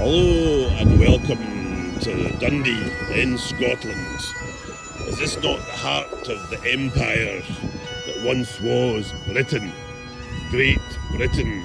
Hello and welcome to Dundee in Scotland. Is this not the heart of the empire that once was Britain? Great Britain.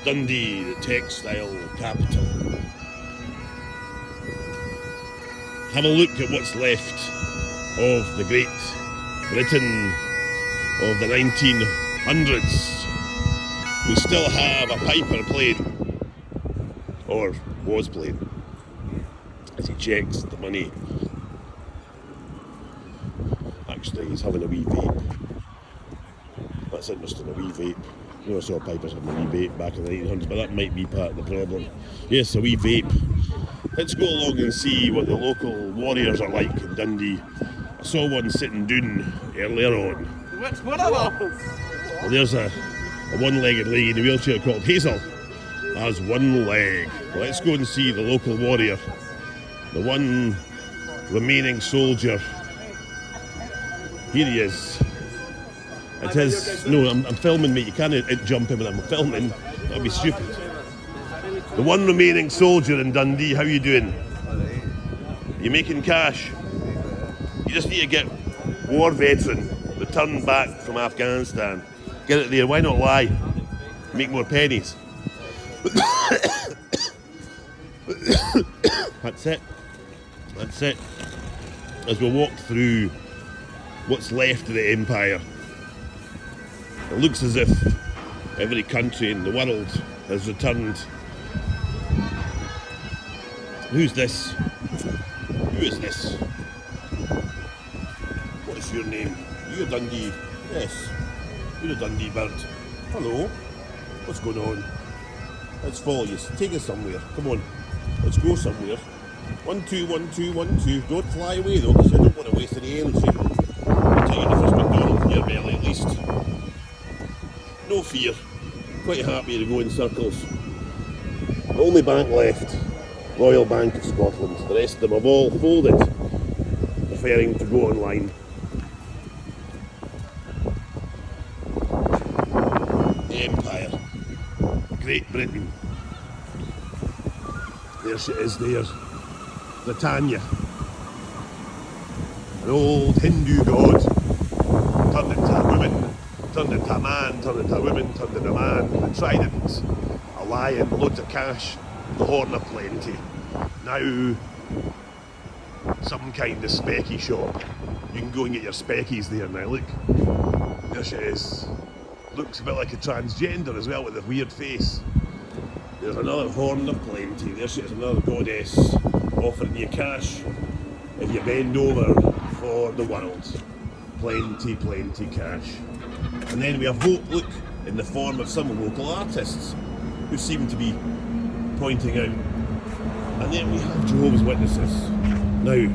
Dundee, the textile capital. Have a look at what's left of the Great Britain of the 1900s. We still have a piper playing. Or was playing, as he checks the money. Actually, he's having a wee vape. That's interesting, a wee vape. You know, I saw pipers having a wee vape back in the 1800s, but that might be part of the problem. Yes, a wee vape. Let's go along and see what the local warriors are like in Dundee. I saw one sitting down earlier on. Which one of those? Well, there's a one-legged lady in a wheelchair called Hazel. Has one leg. Let's go and see the local warrior, the one remaining soldier. Here he is. It is. No, I'm filming, mate. You can't jump in when I'm filming. That'd be stupid. The one remaining soldier in Dundee. How you doing? You making cash? You just need to get war veteran returned back from Afghanistan. Get it there. Why not lie? Make more pennies. That's it. That's it. As we walk through what's left of the empire, it looks as if every country in the world has returned. Who's this? Who is this? What is your name? You're Dundee. Yes. You're a Dundee bird. Hello. What's going on? Let's follow you. Take us somewhere. Come on. Let's go somewhere. 1, 2, 1, 2, 1, 2. Don't fly away though, because I don't want to waste any energy. I'll take you the first McDonald's in your belly at least. No fear. Quite happy to go in circles. The only bank left, Royal Bank of Scotland. The rest of them have all folded, preferring to go online. The Empire. Great Britain. There she is there. Britannia. An old Hindu god. Turned into a woman. Turned into a man. Turned into a woman. Turned into a man. A trident. A lion. Loads of cash. The horn of plenty. Now some kind of specky shop. You can go and get your speckies there now. Look. There she is. Looks a bit like a transgender as well with a weird face. There's another horn of plenty. There she is, another goddess offering you cash if you bend over for the world. Plenty, plenty cash. And then we have hope, look, in the form of some local artists who seem to be pointing out. And then we have Jehovah's Witnesses. Now,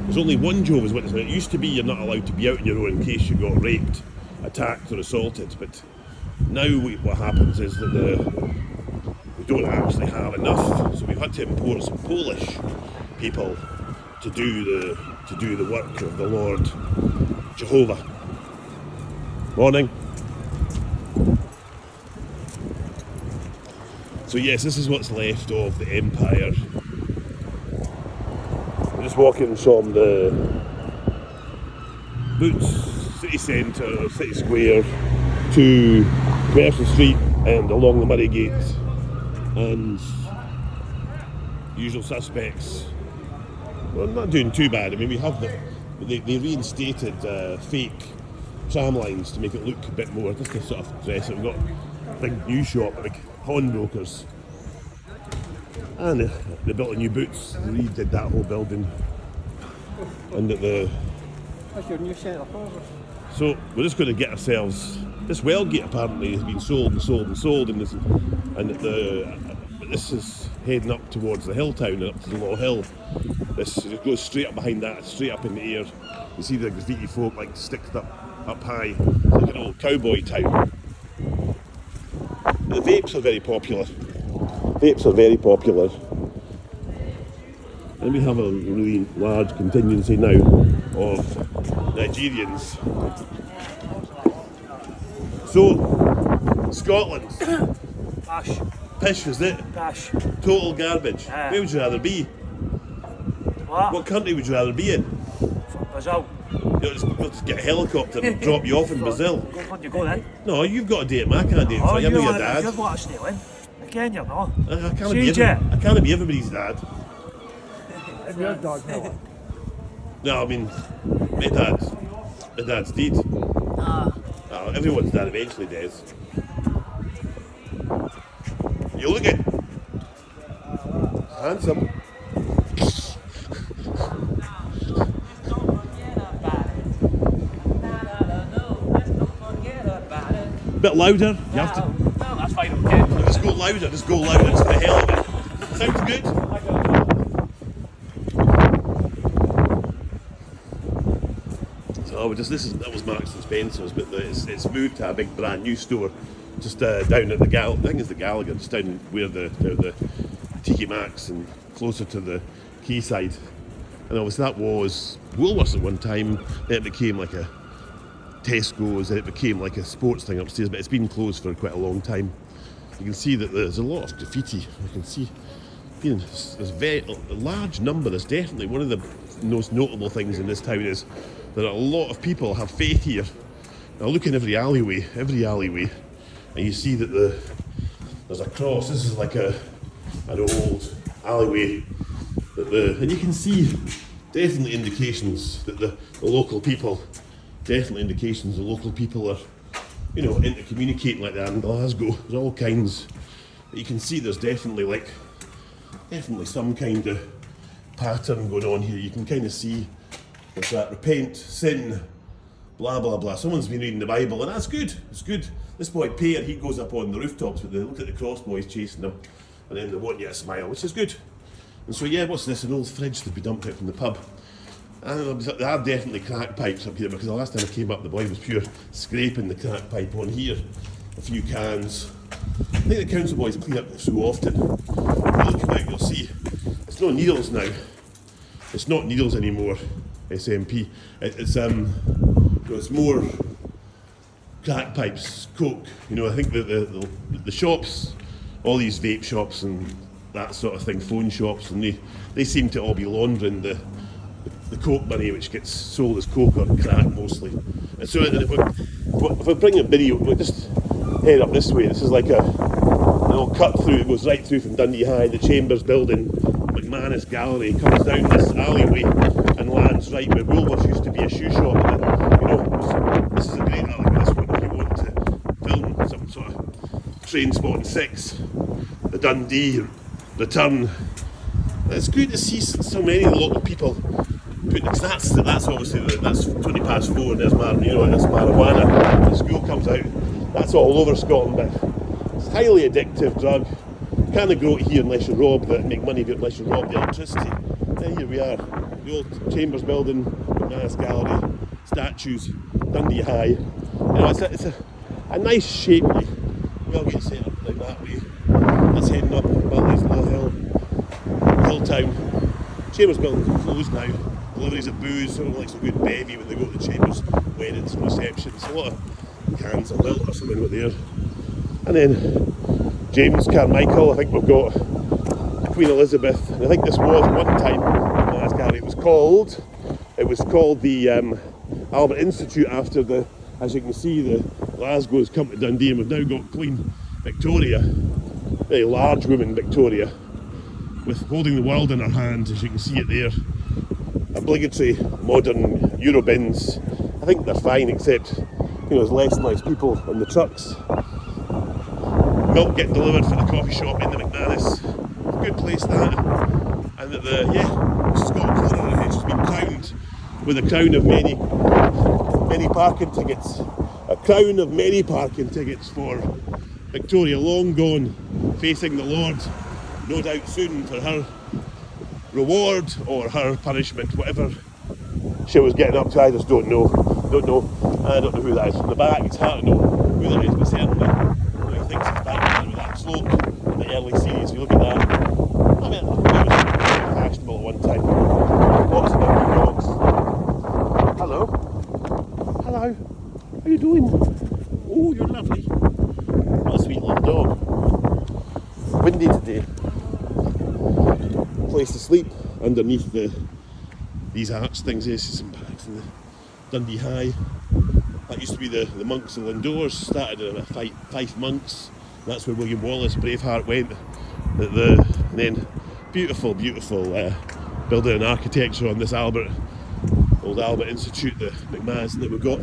there's only one Jehovah's Witness. It used to be you're not allowed to be out on your own in case you got raped, attacked or assaulted, but now what happens is that we don't actually have enough, so we've had to import some Polish people to do the work of the Lord Jehovah. Morning. So yes, this is what's left of the empire. We're just walking from the Boots city centre, city square, to Commercial Street and along the Murray Gate, and usual suspects. Well, not doing too bad. I mean, we have they reinstated fake tram lines to make it look a bit more, just to sort of dress it. We've got a big new shop, big pawnbrokers, and they built a new Boots. They redid that whole building, and at the. That's your new set of covers. So we're just going to get ourselves. This Wellgate apparently has been sold and sold and sold, and this is heading up towards the hill town and up to the little hill. This goes straight up behind that, straight up in the air. You see the graffiti folk like sticked up high, like an old cowboy town. The vapes are very popular. Vapes are very popular. And we have a really large contingency now of Nigerians. So, Scotland. Pish, is it? Pish. Total garbage. Where would you rather be? What country would you rather be in? Brazil. You'll just get a helicopter and drop you off in Brazil. Where do you go then? No, you've got to date him. I can't date him. So you're your dad. You've got to stay in. Again, you're not. I can't be everybody's dad. Your dog, no. No, I mean, my dad's dead. Everyone's dad eventually dies. You look at handsome. Bit louder. You have to. No, that's fine. Okay. Just go louder. Just for the hell of it. Sounds good. So that was Marks and Spencer's, but it's moved to a big brand new store just down at the I think it's the Gallagher, just down where the Tiki Maxx and closer to the quayside. And obviously that was Woolworths at one time. Then it became like a Tesco's, and it became like a sports thing upstairs, but it's been closed for quite a long time. You can see that there's a lot of graffiti. You can see there's a large number. There's definitely one of the most notable things in this town is that a lot of people have faith here. Now look in every alleyway, and you see that there's a cross. This is like an old alleyway, and you can see definitely indications that the local people are, into communicating like that in Glasgow. There's all kinds. But you can see there's definitely some kind of pattern going on here. You can kind of see there's that repent, sin, blah blah blah. Someone's been reading the Bible, and that's good. It's good. This boy Peter, he goes up on the rooftops with look at the crossboys chasing them, and then they want you to smile, which is good. And so what's this? An old fridge that we dumped out from the pub. And there are definitely crack pipes up here, because the last time I came up the boy was pure scraping the crack pipe on here. A few cans. I think the council boys clean up so often. If you look about, you'll see it's not needles now. It's not needles anymore, SMP. It's more crack pipes, coke. I think the shops, all these vape shops and that sort of thing, phone shops, and they seem to all be laundering the coke money, which gets sold as coke or crack mostly. And so if I bring a video, we'll just head up this way. This is like a little cut through. It goes right through from Dundee High, the Chambers building, McManus Gallery, comes down this alleyway and lands right where Woolworths used to be a shoe shop. This is a great alleyway, this one, if you want to film some sort of Train Spotting 6, the Dundee return. It's good to see so many local people putting, because that's obviously that's 20 past 4 and there's marijuana. The school comes out. That's all over Scotland, but it's a highly addictive drug. You can't grow it here unless you rob make money unless you rob the electricity. Then here we are, the old Chambers building, McManus Gallery, statues, Dundee High. It's a nice shape. Well, get set up like that way. That's heading up Bally's Little Hilltown. Chambers building's closed now. Deliveries of booze, sort of like some good bevy when they go to the Chambers weddings and receptions. A lot of cans of Lilt or something with there. And then James Carmichael, I think we've got Queen Elizabeth, and I think this was one time it was called the Albert Institute after as you can see, the Glasgow's come to Dundee, and we've now got Queen Victoria, very large woman Victoria, with holding the world in her hand, as you can see it there. Obligatory modern Eurobins. I think they're fine, except there's less and less people on the trucks. Milk getting delivered for the coffee shop in the McManus. Good place that. And it's got a corner, it's just been crowned with a crown of many parking tickets. A crown of many parking tickets for Victoria, long gone, facing the Lord, no doubt soon for her reward or her punishment, whatever she was getting up to. I just don't know. I don't know who that is from the back. It's hard to know who that is, but certainly he thinks it's back there with that slope in the early series. If you look at that, I mean, it was fashionable at one time. Lots of big dogs. Hello. How are you doing? Oh, you're lovely. What a sweet little dog. place to sleep underneath these arch things. There's some barracks in the Dundee High. That used to be the monks of Lindores, started in Fife monks. That's where William Wallace, Braveheart, went. And then beautiful building and architecture on this old Albert Institute, the McMahon that we've got.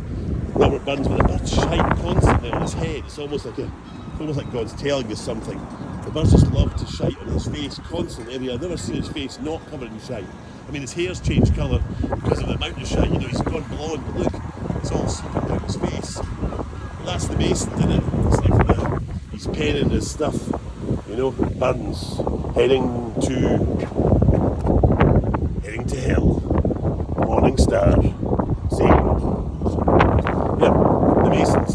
Robert Burns with a bird shite constantly on his head. It's almost like God's telling us something. The birds just love to shite on his face constantly. I've never seen his face not covered in shite. I mean, his hair's changed colour because of the amount of shite. You know, he's gone blonde, but look, it's all slipping down his face. Well, that's the Mason, isn't it? It's like he's penning his stuff. You know, Burns heading to hell. Morning Star. Satan. Yeah, the Masons.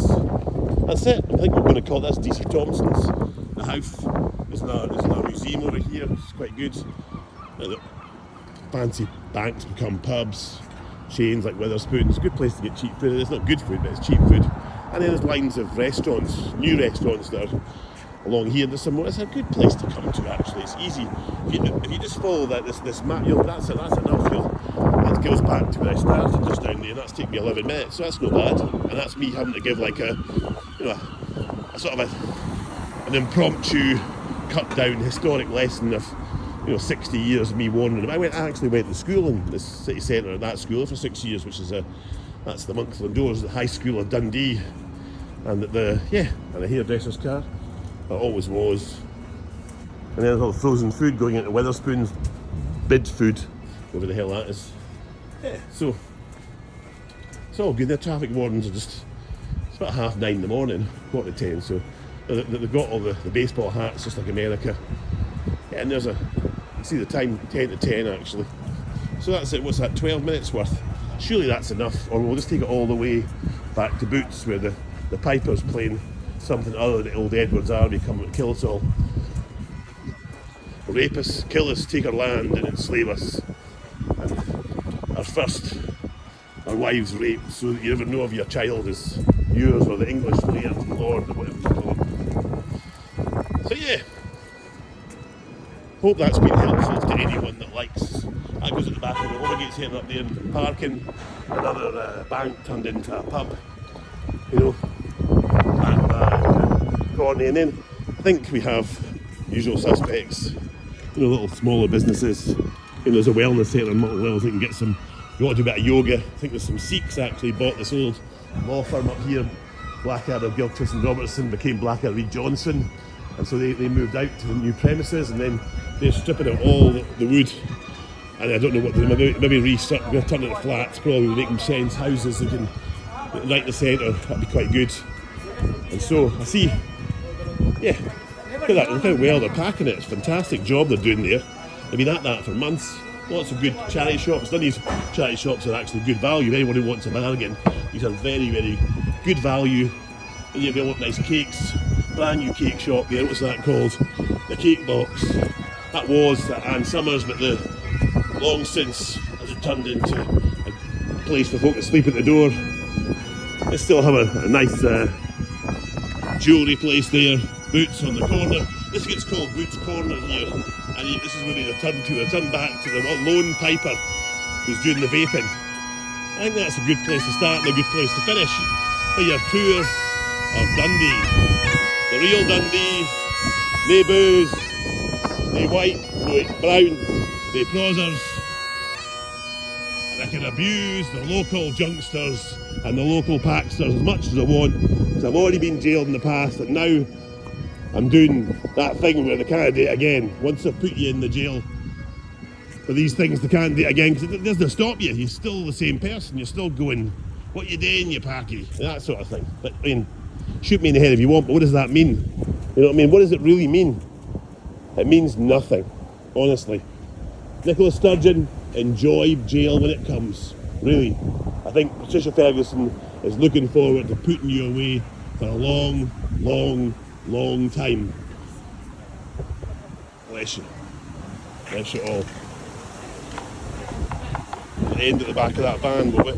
That's it. I think we're going to call that's DC Thompson's. The house. There's a museum over here. It's quite good. The fancy banks become pubs. Chains like Witherspoon's. Good place to get cheap food. It's not good food, but it's cheap food. And then there's lines of restaurants, new restaurants that are along here. There's some more. It's a good place to come to, actually. It's easy. If you just follow this map, that's enough. That goes back to where I started just down there, and that's taken me 11 minutes, so that's not bad. And that's me having to give like a sort of an impromptu cut down historic lesson of 60 years of me wandering. I actually went to school in the city centre at that school for 6 years, which is that's the Monks of Lindores, the High School of Dundee, and and a hairdresser's car. It always was. And then there's all the frozen food going into Witherspoon's bid food, whatever the hell that is. Yeah, so it's all good. The traffic wardens are it's about 9:30 in the morning, 10:15, so they've got all the baseball hats just like America. Yeah, and you see the time, 10 to 10 actually. So that's it, what's that, 12 minutes worth? Surely that's enough, or we'll just take it all the way back to Boots where the Piper's playing something other than the old Edward's army coming to kill us all. Rape us, kill us, take our land and enslave us. And our wives raped so that you never know if your child is yours or the English laird lord or whatever you call it. So yeah, hope that's been helpful to anyone that likes. That goes at the back of the Overgate's heading up there and parking. Another bank turned into a pub, back corny, and then I think we have usual suspects, little smaller businesses. There's a wellness centre in Malton Wells. You can get some. You want to do a bit of yoga. I think there's some Sikhs actually bought this old law firm up here. Blackadder, Gilchrist and Robertson became Blackadder Reed Johnson, and so they moved out to the new premises, and then they're stripping out all the wood. And I don't know what they're maybe turn it to flats, probably making sense houses. They can right in the centre. That'd be quite good. And so I see, yeah, look at that. Look how well they're packing it. It's a fantastic job they're doing there. They've been at that for months. Lots of good charity shops. None of these charity shops are actually good value. Anyone who wants a bargain, these are very, very good value. And you've got nice cakes. Brand new cake shop there. What's that called? The Cake Box. That was Ann Summers, but long since has it turned into a place for folk to sleep at the door. They still have a nice jewellery place there. Boots on the corner. This gets called Boots Corner here, and this is where they return to. They return back to the lone piper who's doing the vaping. I think that's a good place to start and a good place to finish for your tour of Dundee. The real Dundee, nae booze, nae white, nae brown, nae prosers. And I can abuse the local junksters and the local packsters as much as I want, because I've already been jailed in the past, and now I'm doing that thing where they can't do it again. Once they've put you in the jail for these things, they can't do it again, because it doesn't stop you. You're still the same person. You're still going, what you doing, you packy? That sort of thing. But, shoot me in the head if you want, but what does that mean? You know what I mean? What does it really mean? It means nothing, honestly. Nicola Sturgeon, enjoy jail when it comes. Really. I think Patricia Ferguson is looking forward to putting you away for a long, long, long time. Bless you. Bless you all. The end at the back of that van, will we?